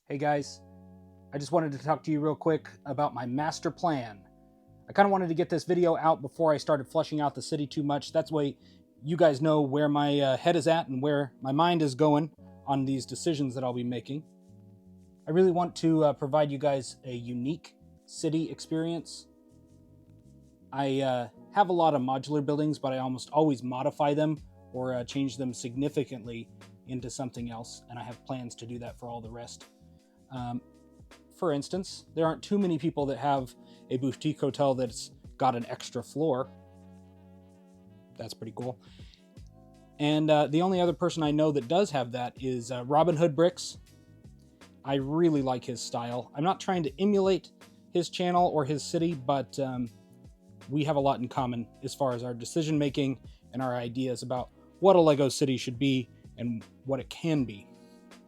Hey guys, I just wanted to talk to you real quick about my master plan. I kind of wanted to get this video out before I started fleshing out the city too much. That's way you guys know where my head is at and where my mind is going on these decisions that I'll be making. I really want to provide you guys a unique city experience. I have a lot of modular buildings, but I almost always modify them or change them significantly into something else, and I have plans to do that for all the rest. For instance, there aren't too many people that have a boutique hotel that's got an extra floor. That's pretty cool. And the only other person I know that does have that is Robin Hood Bricks. I really like his style. I'm not trying to emulate his channel or his city, but we have a lot in common as far as our decision making and our ideas about what a Lego city should be and what it can be.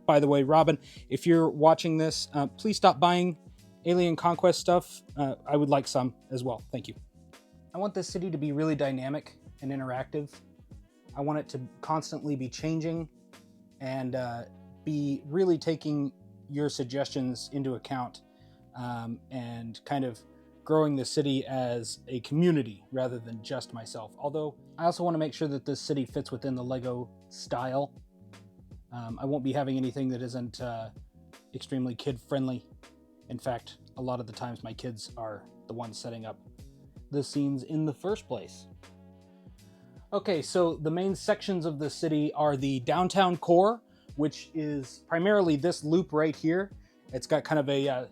By the way, Robin, if you're watching this, please stop buying Alien Conquest stuff. I would like some as well. Thank you. I want this city to be really dynamic and interactive. I want it to constantly be changing and be really taking your suggestions into account and kind of growing the city as a community rather than just myself. Although I also want to make sure that this city fits within the Lego style. I won't be having anything that isn't extremely kid-friendly. In fact, a lot of the times my kids are the ones setting up the scenes in the first place. Okay, so the main sections of the city are the downtown core, which is primarily this loop right here. It's got kind of a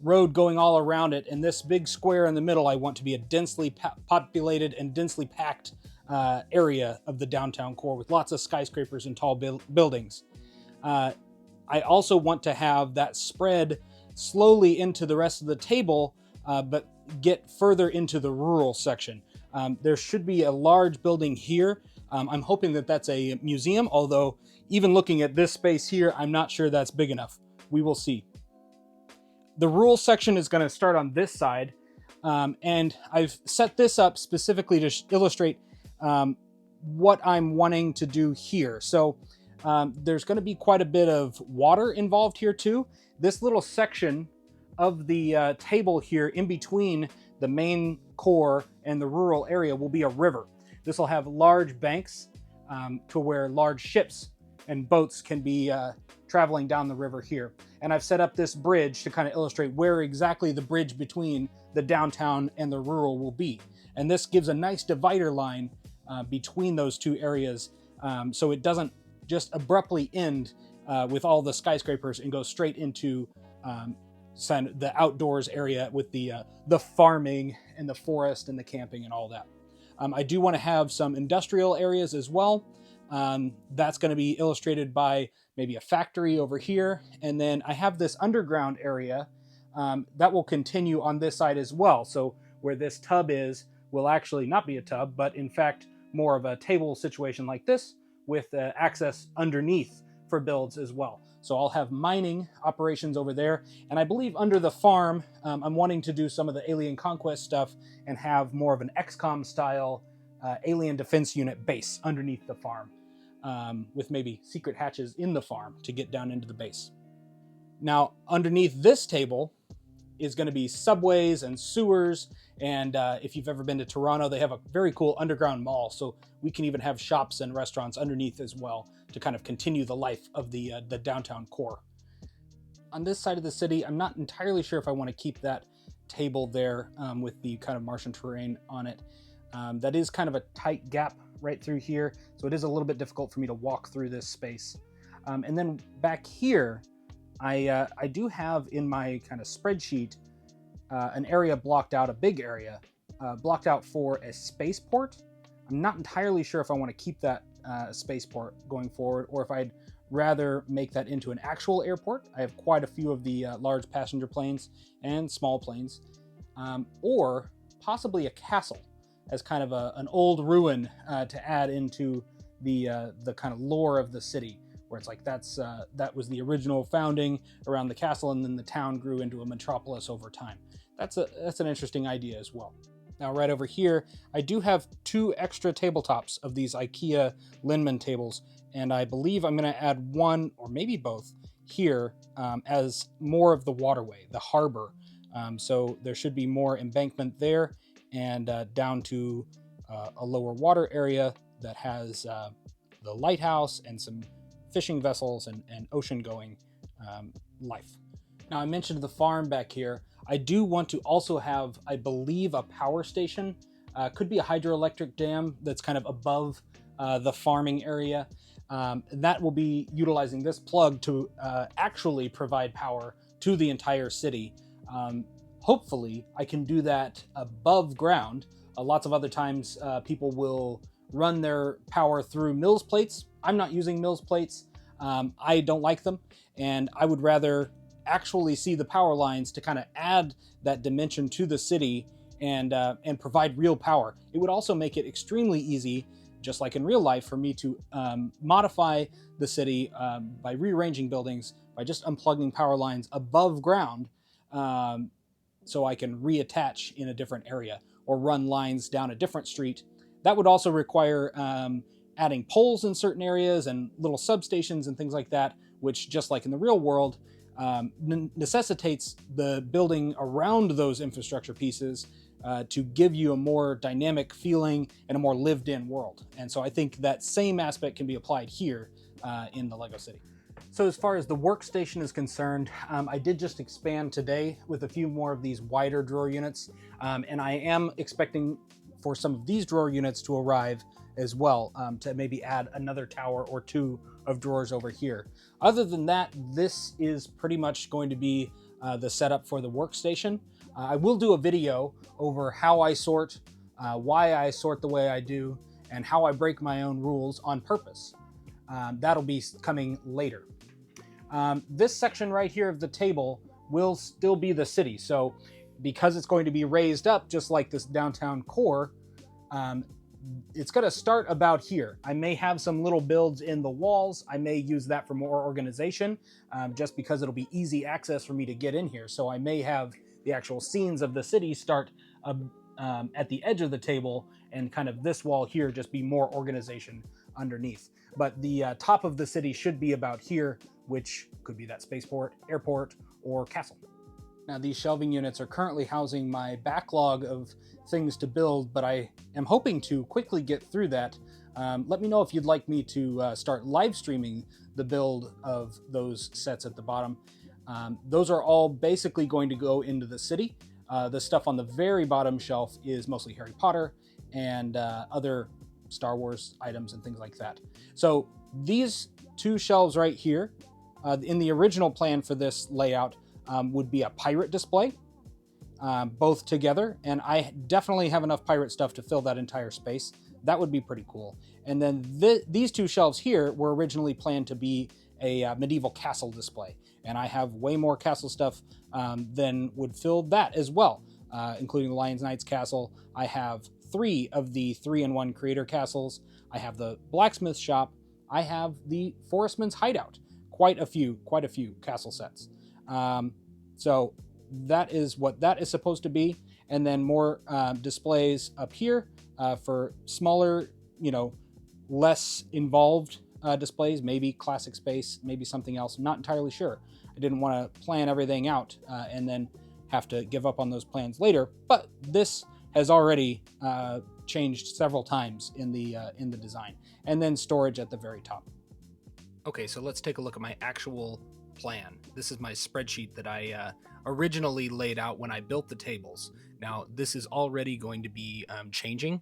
road going all around it, and this big square in the middle I want to be a densely populated and densely packed area of the downtown core with lots of skyscrapers and tall buildings. I also want to have that spread slowly into the rest of the table, but get further into the rural section. There should be a large building here. I'm hoping that that's a museum, although even looking at this space here, I'm not sure that's big enough. We will see. The rural section is going to start on this side, and I've set this up specifically to illustrate what I'm wanting to do here. So there's going to be quite a bit of water involved here too. This little section of the table here in between the main core and the rural area will be a river. This will have large banks to where large ships and boats can be traveling down the river here. And I've set up this bridge to kind of illustrate where exactly the bridge between the downtown and the rural will be. And this gives a nice divider line between those two areas, so it doesn't just abruptly end with all the skyscrapers and go straight into the outdoors area with the farming and the forest and the camping and all that. I do want to have some industrial areas as well. That's going to be illustrated by maybe a factory over here, and then I have this underground area that will continue on this side as well. So where this tub is will actually not be a tub, but in fact more of a table situation like this with access underneath for builds as well. So I'll have mining operations over there, and I believe under the farm I'm wanting to do some of the Alien Conquest stuff and have more of an XCOM style alien defense unit base underneath the farm, with maybe secret hatches in the farm to get down into the base. Now underneath this table is going to be subways and sewers, and if you've ever been to Toronto, they have a very cool underground mall, so we can even have shops and restaurants underneath as well to kind of continue the life of the downtown core. On this side of the city, I'm not entirely sure if I want to keep that table there with the kind of Martian terrain on it. That is kind of a tight gap right through here, so it is a little bit difficult for me to walk through this space. And then back here, I do have in my kind of spreadsheet an area blocked out, a big area blocked out for a spaceport. I'm not entirely sure if I want to keep that spaceport going forward or if I'd rather make that into an actual airport. I have quite a few of the large passenger planes and small planes, or possibly a castle as kind of an old ruin to add into the kind of lore of the city, where it's like that was the original founding around the castle, and then the town grew into a metropolis over time. That's an interesting idea as well. Now right over here, I do have 2 extra tabletops of these IKEA Linman tables, and I believe I'm going to add one or maybe both here as more of the waterway, the harbor. So there should be more embankment there, and down to a lower water area that has the lighthouse and some fishing vessels and ocean going life. Now, I mentioned the farm back here. I do want to also have, I believe, a power station. Could be a hydroelectric dam that's kind of above the farming area. That will be utilizing this plug to actually provide power to the entire city. Hopefully, I can do that above ground. Lots of other times, people will run their power through Mills plates. I'm not using Mills plates. I don't like them, and I would rather actually see the power lines to kind of add that dimension to the city and provide real power. It would also make it extremely easy, just like in real life, for me to modify the city by rearranging buildings, by just unplugging power lines above ground, so I can reattach in a different area or run lines down a different street. That would also require adding poles in certain areas and little substations and things like that, which, just like in the real world, necessitates the building around those infrastructure pieces to give you a more dynamic feeling and a more lived-in world. And so I think that same aspect can be applied here in the LEGO City. So as far as the workstation is concerned, I did just expand today with a few more of these wider drawer units, and I am expecting for some of these drawer units to arrive as well, to maybe add another tower or two of drawers over here. Other than that, this is pretty much going to be the setup for the workstation. I will do a video over how I sort, why I sort the way I do, and how I break my own rules on purpose. That'll be coming later. This section right here of the table will still be the city. So because it's going to be raised up just like this downtown core, it's going to start about here. I may have some little builds in the walls. I may use that for more organization, just because it'll be easy access for me to get in here. So I may have the actual scenes of the city start at the edge of the table, and kind of this wall here just be more organization underneath. But the top of the city should be about here, which could be that spaceport, airport, or castle. Now, these shelving units are currently housing my backlog of things to build, but I am hoping to quickly get through that. Let me know if you'd like me to start live streaming the build of those sets at the bottom. Those are all basically going to go into the city. The stuff on the very bottom shelf is mostly Harry Potter and other Star Wars items and things like that. So these two shelves right here, in the original plan for this layout, would be a pirate display, both together, and I definitely have enough pirate stuff to fill that entire space. That would be pretty cool. And then these two shelves here were originally planned to be a medieval castle display, and I have way more castle stuff than would fill that as well, including the Lions Knights castle. I have 3 of the 3-in-1 creator castles. I have the blacksmith shop. I have the forestman's hideout. Quite a few castle sets. So that is what that is supposed to be. And then more displays up here for smaller, less involved displays, maybe classic space, maybe something else. I'm not entirely sure. I didn't want to plan everything out and then have to give up on those plans later. But this has already changed several times in the design. And then storage at the very top. Okay, so let's take a look at my actual plan. This is my spreadsheet that I originally laid out when I built the tables. Now, this is already going to be changing,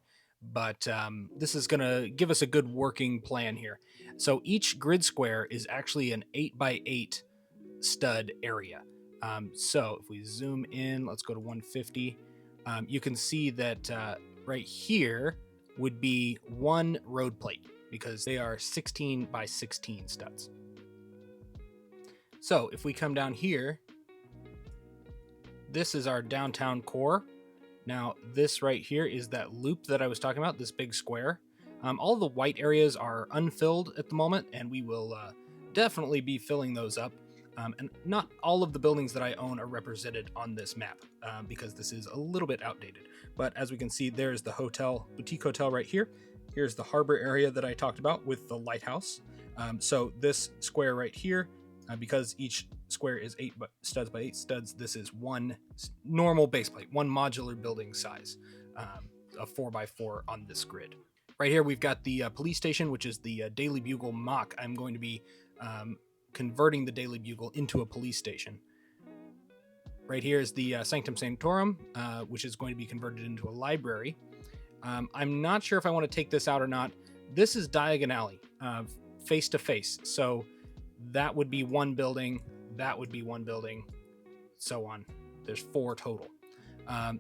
but this is going to give us a good working plan here. So each grid square is actually an 8x8 stud area. So if we zoom in, let's go to 150. You can see that right here would be one road plate, because they are 16 by 16 studs. So if we come down here, this is our downtown core. Now this right here is that loop that I was talking about, this big square. All the white areas are unfilled at the moment, and we will definitely be filling those up. And not all of the buildings that I own are represented on this map, because this is a little bit outdated. But as we can see, there's the hotel, boutique hotel right here. Here's the harbor area that I talked about with the lighthouse. So this square right here Because each square is 8 studs by 8 studs, this is one normal base plate, one modular building size, a 4x4 on this grid. Right here, we've got the police station, which is the Daily Bugle mock. I'm going to be converting the Daily Bugle into a police station. Right here is the Sanctum Sanctorum, which is going to be converted into a library. I'm not sure if I want to take this out or not. This is Diagon Alley, face to face. So that would be one building, that would be one building, so on. There's 4 total.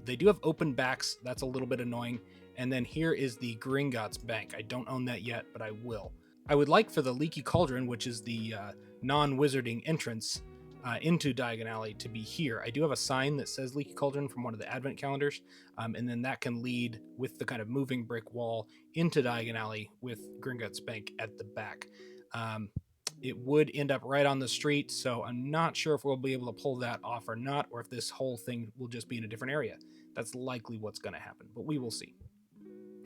They do have open backs. That's a little bit annoying. And then here is the Gringotts Bank. I don't own that yet, but I will. I would like for the Leaky Cauldron, which is the non-wizarding entrance into Diagon Alley, to be here. I do have a sign that says Leaky Cauldron from one of the advent calendars, and then that can lead with the kind of moving brick wall into Diagon Alley with Gringotts Bank at the back. It would end up right on the street, so I'm not sure if we'll be able to pull that off or not, or if this whole thing will just be in a different area. That's likely what's going to happen, but we will see.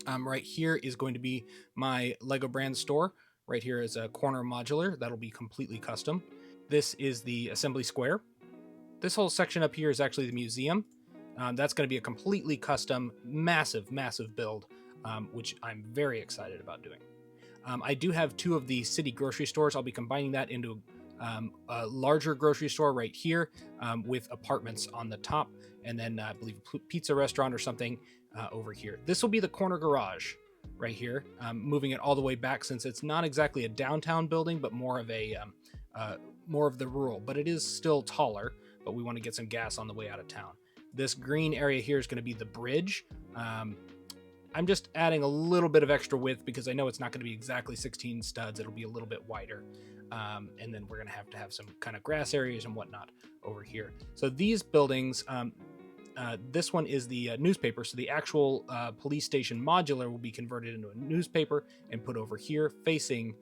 Right here is going to be my Lego brand store. Right here is a corner modular that'll be completely custom. This is the assembly square. This whole section up here is actually the museum. That's going to be a completely custom, massive build, which I'm very excited about doing. I do have 2 of the city grocery stores. I'll be combining that into a larger grocery store right here with apartments on the top, and then I believe a pizza restaurant or something over here. This will be the corner garage right here, moving it all the way back since it's not exactly a downtown building, but more of the rural. But it is still taller, but we want to get some gas on the way out of town. This green area here is going to be the bridge. I'm just adding a little bit of extra width because I know it's not going to be exactly 16 studs. It'll be a little bit wider. And then we're going to have some kind of grass areas and whatnot over here. So these buildings, this one is the newspaper. So the actual police station modular will be converted into a newspaper and put over here facing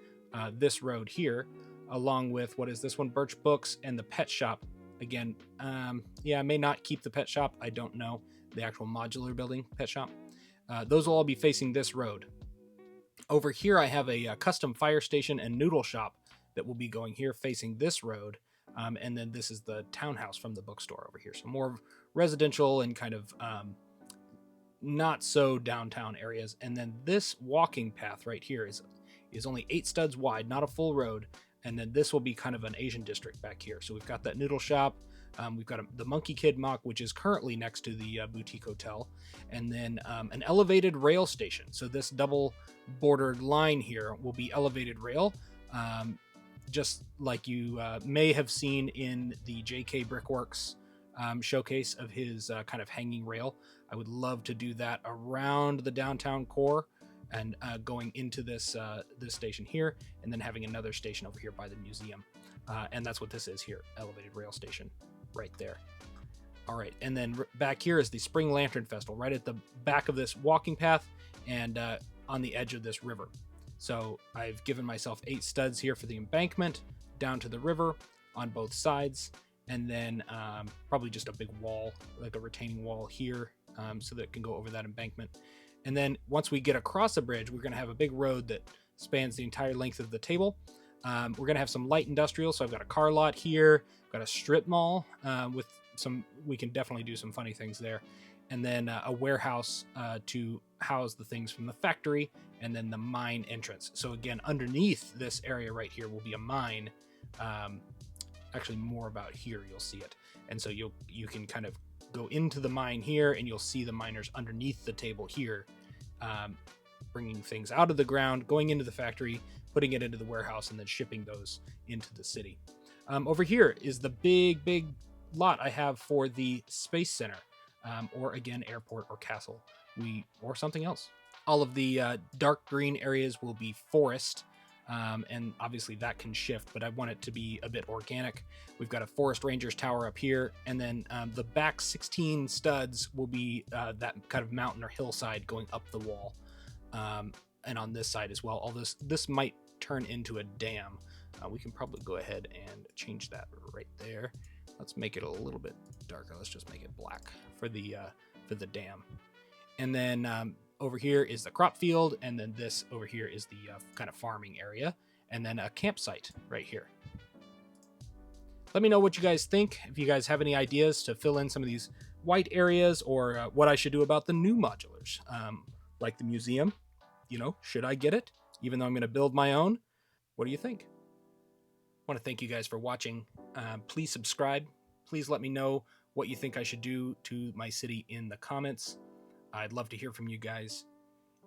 this road here, along with, what is this one? Birch Books and the pet shop. Again, I may not keep the pet shop. I don't know. The actual modular building pet shop. Those will all be facing this road. Over here, I have a custom fire station and noodle shop that will be going here facing this road. And then this is the townhouse from the bookstore over here. So more residential and kind of not so downtown areas. And then this walking path right here is only 8 studs wide, not a full road. And then this will be kind of an Asian district back here. So we've got that noodle shop. We've got the Monkey Kid Mock, which is currently next to the boutique hotel, and then an elevated rail station. So this double bordered line here will be elevated rail, just like you may have seen in the JK Brickworks showcase of his kind of hanging rail. I would love to do that around the downtown core and going into this this station here, and then having another station over here by the museum. And that's what this is here, elevated rail station right there. All right, and then back here is the Spring Lantern Festival, right at the back of this walking path and on the edge of this river. So I've given myself 8 studs here for the embankment down to the river on both sides, and then probably just a big wall, like a retaining wall here, so that it can go over that embankment. And then once we get across the bridge, we're going to have a big road that spans the entire length of the table. We're going to have some light industrial, so I've got a car lot here, got a strip mall with some, we can definitely do some funny things there, and then a warehouse to house the things from the factory, and then the mine entrance. So again, underneath this area right here will be a mine. Actually, more about here, you'll see it. And so you can kind of go into the mine here, and you'll see the miners underneath the table here, bringing things out of the ground, going into the factory, putting it into the warehouse, and then shipping those into the city. Over here is the big lot I have for the Space Center, or again, airport or castle, or something else. All of the dark green areas will be forest, and obviously that can shift, but I want it to be a bit organic. We've got a Forest Rangers tower up here, and then the back 16 studs will be that kind of mountain or hillside going up the wall, and on this side as well. All this might turn into a dam. We can probably go ahead and change that right there. Let's make it a little bit darker. Let's just make it black for the dam. And then over here is the crop field, and then this over here is the kind of farming area, and then a campsite right here. Let me know what you guys think. If you guys have any ideas to fill in some of these white areas, or what I should do about the new modulars, like the museum. Should I get it, even though I'm going to build my own? What do you think? I want to thank you guys for watching. Please subscribe. Please let me know what you think I should do to my city in the comments. I'd love to hear from you guys.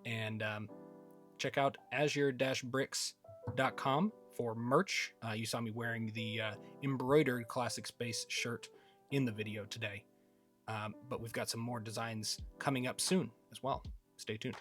And check out azure-bricks.com for merch. You saw me wearing the embroidered Classic Space shirt in the video today. But we've got some more designs coming up soon as well. Stay tuned.